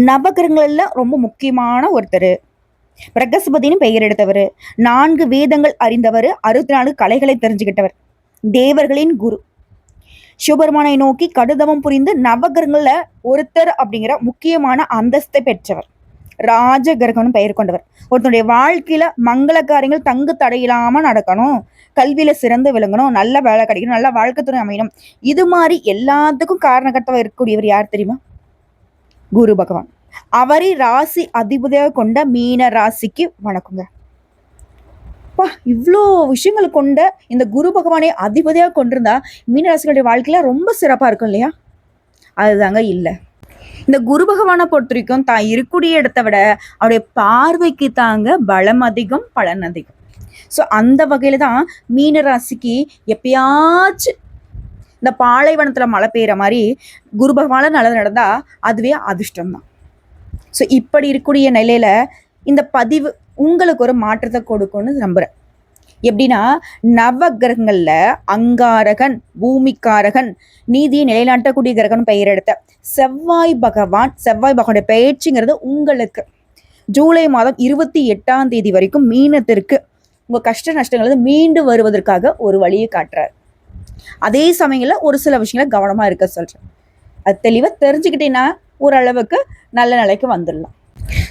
நவகிரகங்கள்ல ரொம்ப முக்கியமான ஒருத்தர். பிரகஸ்பதினு பெயர் எடுத்தவர். 4 வேதங்கள் அறிந்தவர். 64 கலைகளை தெரிஞ்சுக்கிட்டவர். தேவர்களின் குரு. சிவபெருமானை நோக்கி கடுதவம் புரிந்து நவகிரகங்கள்ல ஒருத்தர் அப்படிங்கிற முக்கியமான அந்தஸ்தை பெற்றவர். ராஜ கிரகம்னு பெயர் கொண்டவர். ஒருத்தனுடைய வாழ்க்கையில மங்கள காரியங்கள் தங்கு தடையில்லாம நடக்கணும், கல்வியில சிறந்து விளங்கணும், நல்ல வேலை கிடைக்கணும், நல்ல வாழ்க்கை துணை அமையணும், இது மாதிரி எல்லாத்துக்கும் காரணகர்த்தாவா இருக்கக்கூடியவர் யார் தெரியுமா? குரு பகவான். அவரை ராசி அதிபதியாக கொண்ட மீன ராசிக்கு வணக்கங்க. இவ்வளோ விஷயங்கள் கொண்ட இந்த குரு பகவானை அதிபதியாக கொண்டிருந்தா மீன ராசிகளுடைய வாழ்க்கையில ரொம்ப சிறப்பா இருக்கும் இல்லையா? அதுதாங்க இல்லை. இந்த குரு பகவானை பொறுத்த வரைக்கும் தான் இருக்கக்கூடிய இடத்த விட அவருடைய பார்வைக்கு தாங்க பலம் அதிகம், பலன் அதிகம். ஸோ அந்த வகையில தான் மீன ராசிக்கு எப்பயாச்சும் இந்த பாலைவனத்துல மழை பெய்யுற மாதிரி குரு பகவான நல்லது நடந்தா அதுவே அதிர்ஷ்டம் தான். ஸோ இப்படி இருக்கக்கூடிய நிலையில இந்த பதிவு உங்களுக்கு ஒரு மாற்றத்தை கொடுக்கும்னு நம்புறேன். எப்படின்னா, நவ கிரகங்கள்ல அங்காரகன், பூமிக்காரகன், நீதியை நிலைநாட்டக்கூடிய கிரகன் பெயர் எடுத்த செவ்வாய் பகவானுடைய பயிற்சிங்கிறது உங்களுக்கு ஜூலை மாதம் 28ஆம் தேதி வரைக்கும் மீனத்திற்கு உங்க கஷ்ட நஷ்டங்கள் மீண்டு வருவதற்காக ஒரு வழியை காட்டுறாரு. அதே சமயங்கள்ல ஒரு சில விஷயங்களை கவனமா இருக்க சொல்றேன். அது தெளிவா தெரிஞ்சுக்கிட்டீங்கன்னா ஓரளவுக்கு நல்ல நிலைக்கு வந்துடலாம்.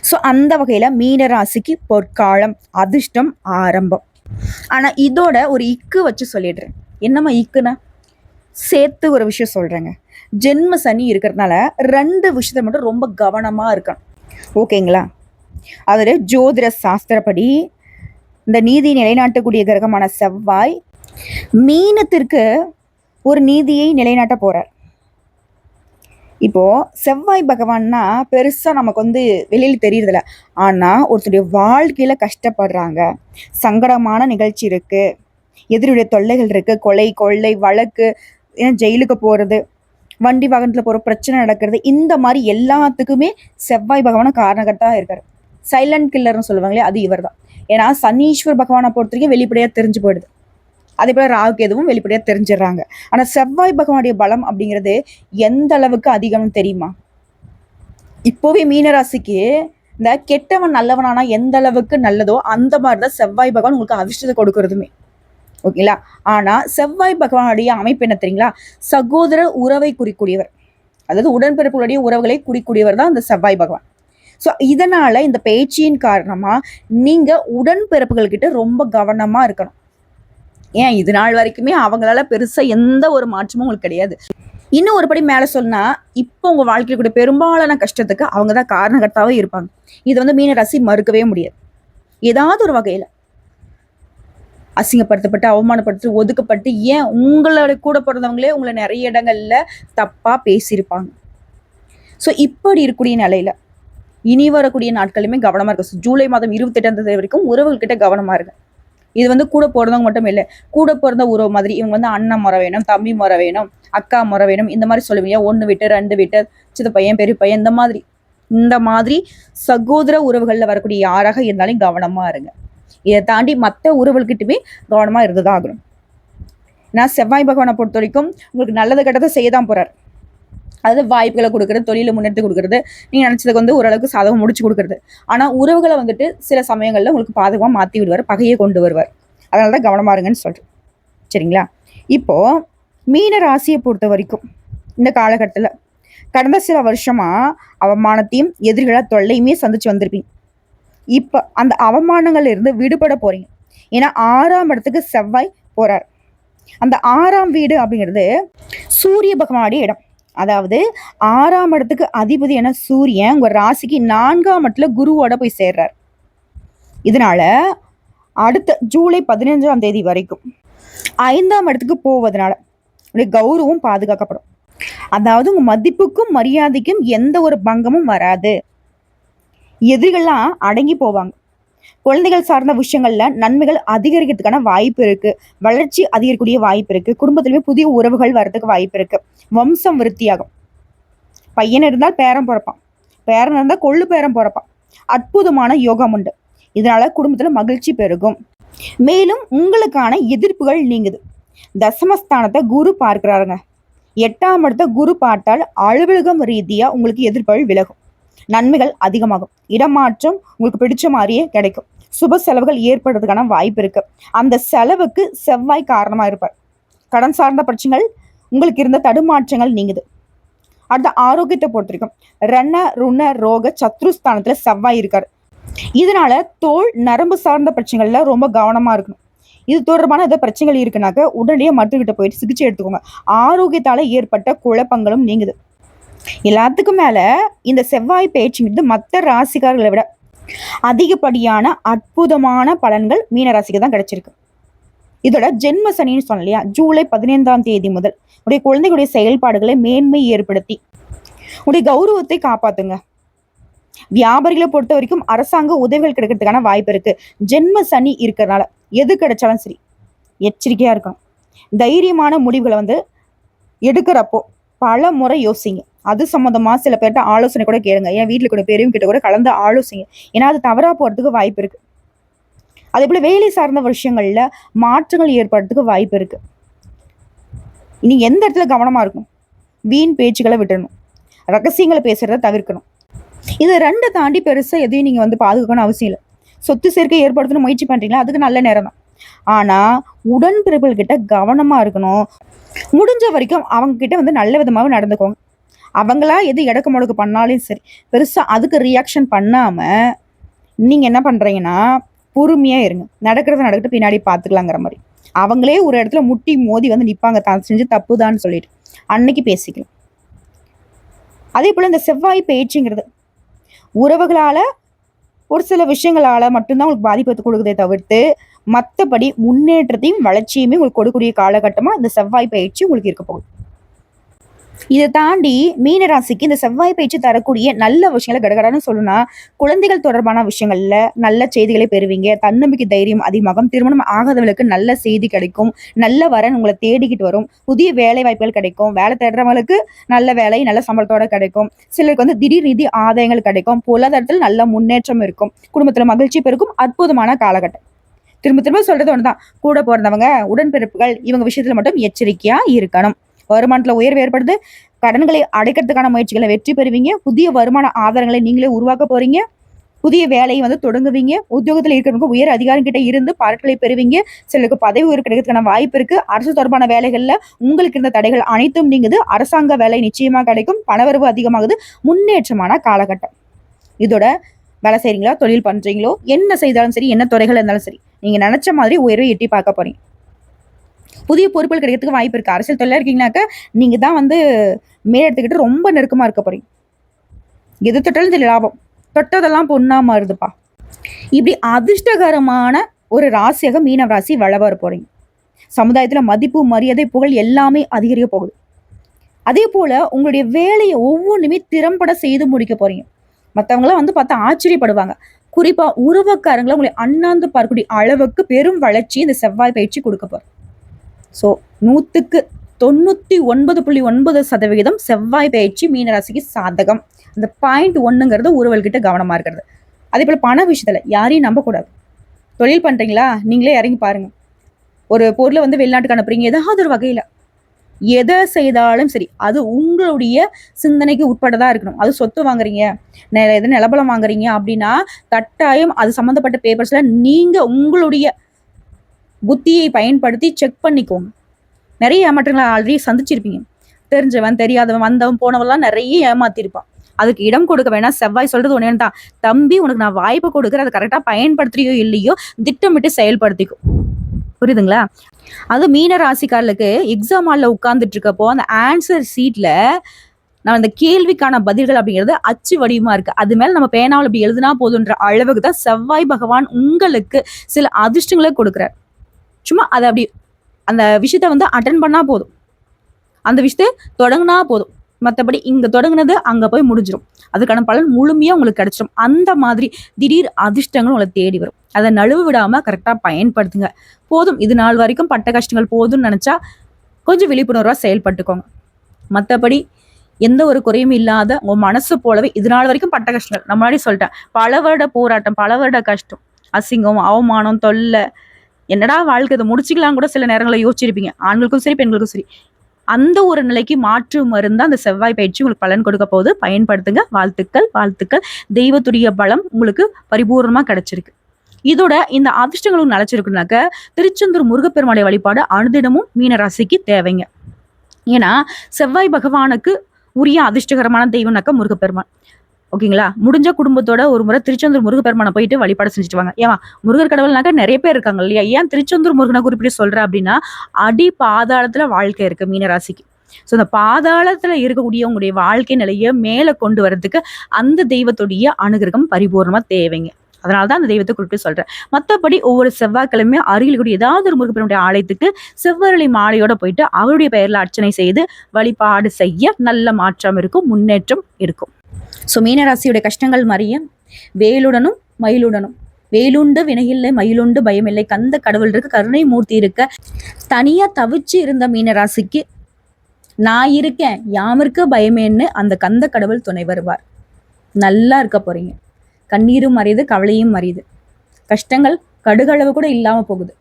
ஸோ அந்த வகையில மீன ராசிக்கு பொற்காலம், அதிர்ஷ்டம் ஆரம்பம். ஆனா இதோட ஒரு இக்கு வச்சு சொல்லிடுறேன். என்னம்மா இக்குன்னா, சேர்த்து ஒரு விஷயம் சொல்றேங்க. ஜென்ம சனி இருக்கிறதுனால 2 விஷயத்த மட்டும் ரொம்ப கவனமா இருக்கணும். ஓகேங்களா? அதுல ஜோதிட சாஸ்திரப்படி இந்த நீதி நிலைநாட்டக்கூடிய கிரகமான செவ்வாய் மீனத்திற்கு ஒரு நீதியை நிலைநாட்ட போறார். இப்போ செவ்வாய் பகவான்னா பெருசா நமக்கு வெளியில தெரியுறதில்ல. ஆனா ஒருத்தருடைய வாழ்க்கையில கஷ்டப்படுறாங்க, சங்கடமான நிகழ்ச்சி இருக்கு, எதிரியுடைய தொல்லைகள் இருக்கு, கொலை கொள்ளை வழக்கு, ஜெயிலுக்கு போறது, வண்டி வாகனத்துல போற பிரச்சனை நடக்கிறது, இந்த மாதிரி எல்லாத்துக்குமே செவ்வாய் பகவான காரணகர்த்தா இருக்காரு. சைலண்ட் கில்லர்னு சொல்லுவாங்களே, அது இவர் தான். ஏன்னா சனீஸ்வர் பகவானை பொறுத்த வரைக்கும் வெளிப்படையா தெரிஞ்சு போயிடுது. அதே போல ராகு எதுவும் வெளிப்படையா தெரிஞ்சிடறாங்க. ஆனா செவ்வாய் பகவானுடைய பலம் அப்படிங்கிறது எந்த அளவுக்கு அதிகம்னு தெரியுமா? இப்போவே மீனராசிக்கு இந்த கெட்டவன் நல்லவனானா எந்த அளவுக்கு நல்லதோ அந்த மாதிரிதான் செவ்வாய் பகவான் உங்களுக்கு அதிர்ஷ்டத்தை கொடுக்கறதுமே. ஓகேங்களா? ஆனா செவ்வாய் பகவானுடைய அமைப்பு என்ன தெரியுங்களா? சகோதர உறவை குறிக்கூடியவர். அதாவது உடன்பிறப்புகளுடைய உறவுகளை குறிக்கூடியவர் தான் இந்த செவ்வாய் பகவான். ஸோ இதனால இந்த பயிற்சியின் காரணமா நீங்க உடன்பிறப்புகள் கிட்ட ரொம்ப கவனமா இருக்கணும். ஏன் இது நாள் வரைக்குமே அவங்களால பெருசா எந்த ஒரு மாற்றமும் உங்களுக்கு கிடையாது. இன்னும் ஒரு படி மேல சொன்னா, இப்போ உங்க வாழ்க்கையில் கூட பெரும்பாலான கஷ்டத்துக்கு அவங்கதான் காரணகர்த்தாவே இருப்பாங்க. இது மீன ராசி மறுக்கவே முடியாது. ஏதாவது ஒரு வகையில அசிங்கப்படுத்தப்பட்டு, அவமானப்படுத்தி, ஒதுக்கப்பட்டு, ஏன் உங்களோட கூட பிறந்தவங்களே உங்களை நிறைய இடங்கள்ல தப்பா பேசியிருப்பாங்க. ஸோ இப்படி இருக்கக்கூடிய நிலையில இனி வரக்கூடிய நாட்களுமே கவனமா இருக்கும். ஜூலை மாதம் 28ஆம் தேதி வரைக்கும் உறவுகள் கிட்ட கவனமா இருக்கு. இது கூட பிறந்தவங்க மட்டும் இல்லை, கூட பிறந்த உறவு மாதிரி இவங்க அண்ணன் முறை வேணும், தம்பி முறை வேணும், அக்கா முறை வேணும், இந்த மாதிரி சொல்லுவீங்க. 1 விட்டு 2 விட்டு சித்த பையன் பெரிய பையன், இந்த மாதிரி சகோதர உறவுகள்ல வரக்கூடிய யாராக இருந்தாலும் கவனமா இருங்க. இதை தாண்டி மற்ற உறவுகிட்டுமே கவனமா இருந்துதான் ஆகணும். நான் செவ்வாய் பகவானை பொறுத்த வரைக்கும் உங்களுக்கு நல்லது கெட்டதை செய்யதான் போறாரு. அதாவது வாய்ப்புகளை கொடுக்கறது, தொழிலை முன்னெடுத்து கொடுக்கறது, நீங்க நினைச்சதுக்கு ஓரளவுக்கு சாதகம் முடிச்சு கொடுக்கறது. ஆனா உறவுகளை சில சமயங்கள்ல உங்களுக்கு பாதகமா மாத்தி விடுவார், பகையை கொண்டு வருவார். அதனாலதான் கவனமா இருங்கன்னு சொல்றேன். சரிங்களா? இப்போ மீன ராசியை பொறுத்த வரைக்கும் இந்த காலகட்டத்துல கடந்த சில வருஷமா அவமானத்தையும் எதிரிகளா தொல்லையுமே சந்திச்சு வந்திருப்பீங்க. இப்ப அந்த அவமானங்கள்ல இருந்து விடுபட போறீங்க. ஏன்னா 6ஆம் இடத்துக்கு செவ்வாய் போறார். அந்த 6ஆம் வீடு அப்படிங்கிறது சூரிய பகவானுடைய இடம். அதாவது 6ஆம் இடத்துக்கு அதிபதி என சூரியன் உங்க ராசிக்கு 4ஆம் இடத்துல குருவோட போய் சேர்றார். இதனால அடுத்த ஜூலை 15ஆம் தேதி வரைக்கும் 5ஆம் இடத்துக்கு போவதனால உடைய கௌரவம் பாதுகாக்கப்படும். அதாவது உங்க மதிப்புக்கும் மரியாதைக்கும் எந்த ஒரு பங்கமும் வராது. எதிரிகள்லாம் அடங்கி போவாங்க. குழந்தைகள் சார்ந்த விஷயங்கள்ல நன்மைகள் அதிகரிக்கிறதுக்கான வாய்ப்பு இருக்கு. வளர்ச்சி அதிகரிக்கக்கூடிய வாய்ப்பு இருக்கு. குடும்பத்திலுமே புதிய உறவுகள் வர்றதுக்கு வாய்ப்பு இருக்கு. வம்சம் விருத்தியாகும். பையன் இருந்தால் பேரன் பிறப்பான், பேரன் இருந்தால் கொள்ளு பேரன் பிறப்பான். அற்புதமான யோகம் உண்டு. இதனால குடும்பத்துல மகிழ்ச்சி பெருகும். மேலும் உங்களுக்கான எதிர்ப்புகள் நீங்குது. தசமஸ்தானத்தை குரு பார்க்கிறாருங்க. 8ஆம் இடத்தை குரு பார்த்தால் அலுவலகம் ரீதியா உங்களுக்கு எதிர்ப்புகள் விலகும். நன்மைகள் அதிகமாகும். இடமாற்றம் உங்களுக்கு பிடிச்ச மாதிரியே கிடைக்கும். சுப செலவுகள் ஏற்படுறதுக்கான வாய்ப்பு இருக்கு. அந்த செலவுக்கு செவ்வாய் காரணமா இருப்பார். கடன் சார்ந்த பிரச்சனைகள், உங்களுக்கு இருந்த தடுமாற்றங்கள் நீங்குது. அடுத்த ஆரோக்கியத்தை பொறுத்த வரைக்கும் ரண ருண ரோக சத்ருஸ்தானத்துல செவ்வாய் இருக்காரு. இதனால தோல் நரம்பு சார்ந்த பிரச்சனைகள்ல ரொம்ப கவனமா இருக்கணும். இது தொடர்பான ஏதாவது பிரச்சனைகள் இருக்குனாக்க உடனடியே மருத்துவர்கிட்ட போயிட்டு சிகிச்சை எடுத்துக்கோங்க. ஆரோக்கியத்தால ஏற்பட்ட குழப்பங்களும் நீங்குது. எல்லாத்துக்கும் மேல இந்த செவ்வாய் பேச்சுங்கிறது மற்ற ராசிக்காரர்களை விட அதிகப்படியான அற்புதமான பலன்கள் மீன ராசிக்கு தான் கிடைச்சிருக்கு. இதோட ஜென்ம சனின்னு சொன்னோம் இல்லையா, ஜூலை 15ஆம் தேதி முதல் உடைய குழந்தைகளுடைய செயல்பாடுகளை மேன்மை ஏற்படுத்தி உடைய கௌரவத்தை காப்பாத்துங்க. வியாபாரிகளை பொறுத்த வரைக்கும் அரசாங்க உதவிகள் கிடைக்கிறதுக்கான வாய்ப்பு இருக்கு. ஜென்ம சனி இருக்கிறதுனால எது கிடைச்சாலும் சரி எச்சரிக்கையா இருக்கணும். தைரியமான முடிவுகளை எடுக்கிறப்போ பல முறை யோசிங்க. அது சம்மந்தமா சில பேர்கிட்ட ஆலோசனை கூட கேளுங்க. ஏன் வீட்டில் கூட பெரியவங்க கிட்ட கூட கலந்து ஆலோசிங்க. ஏன்னா அது தவறா போறதுக்கு வாய்ப்பு இருக்கு. அதே போல வேலை சார்ந்த விஷயங்கள்ல மாற்றங்கள் ஏற்படுறதுக்கு வாய்ப்பு இருக்கு. நீங்க எந்த இடத்துல கவனமா இருக்கும், வீண் பேச்சுக்களை விட்டுறணும், ரகசியங்களை பேசுறத தவிர்க்கணும். இதை ரெண்டை தாண்டி பெருசா எதையும் நீங்க பாதுகாக்கணும் அவசியம் இல்லை. சொத்து சேர்க்கை ஏற்படுத்தணும் முயற்சி பண்றீங்களா, அதுக்கு நல்ல நேரம் தான். ஆனா உடன்பிறப்புகள் கிட்ட கவனமா இருக்கணும். முடிஞ்ச வரைக்கும் அவங்க கிட்ட நல்ல விதமாவே நடந்துக்கோங்க. அவங்களா எது எடக்கு முடக்கு பண்ணாலும் சரி பெருசா அதுக்கு ரியாக்ஷன் பண்ணாம நீங்க என்ன பண்றீங்கன்னா பொறுமையா இருங்க. நடக்கிறது நடக்கட்டும், பின்னாடி பாத்துக்கலாங்கிற மாதிரி. அவங்களே ஒரு இடத்துல முட்டி மோதி நிப்பாங்க, தான் செஞ்சு தப்புதான்னு சொல்லிட்டு அன்னைக்கு பேசிக்கலாம். அதே போல இந்த செவ்வாய் பேச்சுங்கிறது உறவுகளால ஒரு சில விஷயங்களால மட்டும்தான் உங்களுக்கு பாதிப்பத்தை கொடுக்குதே தவிர்த்து மற்றபடி முன்னேற்றத்தையும் வளர்ச்சியுமே உங்களுக்கு கொடுக்கக்கூடிய காலகட்டமா இந்த செவ்வாய் பயிற்சி உங்களுக்கு இருக்க போகுது. இதை தாண்டி மீனராசிக்கு இந்த செவ்வாய் பயிற்சி தரக்கூடிய நல்ல விஷயங்களை கடகடன்னு சொல்லணும்னா, குழந்தைகள் தொடர்பான விஷயங்கள்ல நல்ல செய்திகளை பெறுவீங்க. தன்னம்பிக்கை தைரியம் அதிகமாகும். திருமணம் ஆகாதவர்களுக்கு நல்ல செய்தி கிடைக்கும். நல்ல வரன் உங்களை தேடிக்கிட்டு வரும். புதிய வேலை வாய்ப்புகள் கிடைக்கும். வேலை தேடுறவங்களுக்கு நல்ல வேலை நல்ல சம்பளத்தோட கிடைக்கும். சிலருக்கு திடீர் நிதி ஆதாயங்கள் கிடைக்கும். பொருளாதாரத்தில் நல்ல முன்னேற்றம் இருக்கும். குடும்பத்துல மகிழ்ச்சி பெருக்கும். அற்புதமான காலகட்டம். திரும்ப திரும்ப சொல்றது ஒண்ணுதான், கூட பிறந்தவங்க உடன்பிறப்புகள் இவங்க விஷயத்துல மட்டும் எச்சரிக்கையா இருக்கணும். வருமானத்துல உயர்வு ஏற்படுது. கடன்களை அடைக்கிறதுக்கான முயற்சிகளை வெற்றி பெறுவீங்க. புதிய வருமான ஆதாரங்களை நீங்களே உருவாக்க போறீங்க. புதிய வேலையை தொடங்குவீங்க. உத்தியோகத்துல இருக்கிறவங்க உயர் அதிகாரம் கிட்ட இருந்து பாராட்டுகளை பெறுவீங்க. சிலருக்கு பதவி உயர்வு கிடைக்கிறதுக்கான வாய்ப்பு இருக்கு. அரசு தொடர்பான வேலைகள்ல உங்களுக்கு இருந்த தடைகள் அனைத்தும் நீங்குது. அரசாங்க வேலை நிச்சயமா கிடைக்கும். பணவரவு அதிகமாகுது. முன்னேற்றமான காலகட்டம். இதோட வேலை செய்றீங்களா, தொழில் பண்றீங்களோ, என்ன செய்தாலும் சரி, என்ன துறைகள் இருந்தாலும் சரி, நீங்க நினைச்ச மாதிரி உயர்வை எட்டி பார்க்க போறீங்க. புதிய பொறுப்புகள் கிடைக்கிறதுக்கு வாய்ப்பு இருக்கு. அரசியல் தொழிலா இருக்கீங்கன்னாக்க நீங்க தான் மேலெடுத்துக்கிட்டு ரொம்ப நெருக்கமா இருக்க போறீங்க. எது தொட்டாலும் லாபம், தொட்டதெல்லாம் பொண்ணா மாறுதுப்பா. இப்படி அதிர்ஷ்டகரமான ஒரு ராசியாக மீன ராசி வளர போறீங்க. சமுதாயத்துல மதிப்பு மரியாதை புகழ் எல்லாமே அதிகரிக்க போகுது. அதே போல உங்களுடைய வேலையை ஒவ்வொன்றுமே திறம்பட செய்து முடிக்க போறீங்க. மற்றவங்களாம் பார்த்தா ஆச்சரியப்படுவாங்க. குறிப்பா உறவுக்காரங்களை உங்களை அண்ணாந்து பார்க்கக்கூடிய அளவுக்கு பெரும் வளர்ச்சி இந்த செவ்வாய் பயிற்சி கொடுக்க போறோம். ஸோ 100க்கு 99.9% செவ்வாய் பயிற்சி மீனராசிக்கு சாதகம். அந்த .1ங்கிறது உறவுகிட்ட கவனமா இருக்கிறது. அதே போல பண விஷயத்துல யாரையும் நம்பக்கூடாது. தொழில் பண்றீங்களா, நீங்களே இறங்கி பாருங்க. ஒரு பொருளை வெளிநாட்டுக்கு அனுப்புறீங்க, ஏதாவது ஒரு வகையில எதை செய்தாலும் சரி அது உங்களுடைய சிந்தனைக்கு உட்பட்டதா இருக்கணும். அது சொத்து வாங்குறீங்க, எது நிலபலம் வாங்குறீங்க அப்படின்னா கட்டாயம் அது சம்பந்தப்பட்ட பேப்பர்ஸ்ல நீங்க உங்களுடைய புத்தியை பயன்படுத்தி செக் பண்ணிக்கோங்க. நிறைய ஏமாற்றங்களை ஆல்ரெடி சந்திச்சிருப்பீங்க. தெரிஞ்சவன் தெரியாதவன் வந்தவன் போனவெல்லாம் நிறைய ஏமாத்திருப்பான். அதுக்கு இடம் கொடுக்க வேணாம். செவ்வாய் சொல்றது ஒண்ணு தான், தம்பி உனக்கு நான் வாய்ப்பு கொடுக்குறேன், அதை கரெக்டா பயன்படுத்துறியோ இல்லையோ திட்டமிட்டு செயல்படுத்திக்கும். புரியுதுங்களா? அது மீன ராசிக்காரர்களுக்கு எக்ஸாம் ஹால்ல உட்கார்ந்துட்டு இருக்கப்போ அந்த ஆன்சர் சீட்ல நான் அந்த கேள்விக்கான பதில்கள் அப்படிங்கிறது அச்சு வடிவமா இருக்கு. அது மேல நம்ம பேனாவில் அப்படி எழுதுனா போதுன்ற அளவுக்கு தான் செவ்வாய் பகவான் உங்களுக்கு சில அதிர்ஷ்டங்களை கொடுக்குறார். சும்மா அதை அப்படி அந்த விஷயத்த அட்டன் பண்ணா போதும், அந்த விஷயத்த தொடங்கினா போதும். மற்றபடி இங்க தொடங்குனது அங்க போய் முடிஞ்சிடும். அதுக்கான பலன் முழுமையா உங்களுக்கு கிடைச்சிடும். அந்த மாதிரி திடீர் அதிர்ஷ்டங்கள் உங்களை தேடி வரும். அதை நழுவு விடாம கரெக்டா பயன்படுத்துங்க. போதும், இது நாள் வரைக்கும் பட்ட கஷ்டங்கள் போதும்னு நினைச்சா கொஞ்சம் விழிப்புணர்வா செயல்பட்டுக்கோங்க. மற்றபடி எந்த ஒரு குறையும் இல்லாத உங்க மனசு போலவே இது நாள் வரைக்கும் பட்ட கஷ்டங்கள், நான் முன்னாடி சொல்லிட்டேன், பல வருட போராட்டம், பல வருட கஷ்டம், அசிங்கம், அவமானம், தொல்லை, என்னடா வாழ்க்கை இதை முடிச்சுக்கலாம் கூட சில நேரங்களில் யோசிச்சிருப்பீங்க. ஆண்களுக்கும் சரி பெண்களுக்கும் சரி. அந்த ஒரு நிலைக்கு மாற்று மருந்தா அந்த செவ்வாய் பயிற்சி உங்களுக்கு பலன் கொடுக்க போகுது. பயன்படுத்துங்க. வாழ்த்துக்கள், வாழ்த்துக்கள். தெய்வத்துடைய பலம் உங்களுக்கு பரிபூர்ணமா கிடைச்சிருக்கு. இதோட இந்த அதிர்ஷ்டங்களும் நிலைச்சிருக்குனாக்க திருச்செந்தூர் முருகப்பெருமானுடைய வழிபாடு அனுதினமும் மீனராசிக்கு தேவைங்க. ஏன்னா செவ்வாய் பகவானுக்கு உரிய அதிர்ஷ்டகரமான தெய்வம்னாக்க முருகப்பெருமான். ஓகேங்களா? முடிஞ்ச குடும்பத்தோட ஒரு முறை திருச்செந்தூர் முருகப்பெருமானை போயிட்டு வழிபாடு செஞ்சுட்டு வாங்க. ஏமா முருகர் கடவுள்னாக்க நிறைய பேர் இருக்காங்க இல்லையா? ஏன் திருச்செந்தூர் முருகனை குறிப்பிட்டு சொல்றேன் அப்படின்னா, அடி பாதாளத்துல வாழ்க்கை இருக்கு மீனராசிக்கு. ஸோ இந்த பாதாளத்துல இருக்கக்கூடிய உங்களுடைய வாழ்க்கை நிலையை மேலே கொண்டு வர்றதுக்கு அந்த தெய்வத்துடைய அனுகிரகம் பரிபூர்ணமா தேவைங்க. அதனாலதான் அந்த தெய்வத்தை குறிப்பிட்டு சொல்றேன். மற்றபடி ஒவ்வொரு செவ்வாய்க்கிழமையும் அருகில் கூடிய ஏதாவது ஒரு முருகப்பெருமானுடைய ஆலயத்துக்கு செவ்வரளி மாலையோட போயிட்டு அவருடைய பெயர்ல அர்ச்சனை செய்து வழிபாடு செய்ய நல்ல மாற்றம் இருக்கும், முன்னேற்றம் இருக்கும். ஸோ மீனராசியுடைய கஷ்டங்கள் மறிய வேலுடனும் மயிலுடனும், வேலுண்டு வினையில்லை மயிலுண்டு பயமில்லை, கந்த கடவுள் இருக்கு, கருணை மூர்த்தி இருக்க, தனியா தவிச்சு இருந்த மீனராசிக்கு நான் இருக்கேன் யாமிருக்க பயமேன்னு அந்த கந்த கடவுள் துணை வருவார். நல்லா இருக்க போறீங்க. கண்ணீரும் மறையுது, கவலையும் மறையுது, கஷ்டங்கள் கடுகளவு கூட இல்லாம போகுது.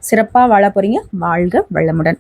சிறப்பா வாழ போறீங்க. வாழ்க வளமுடன்.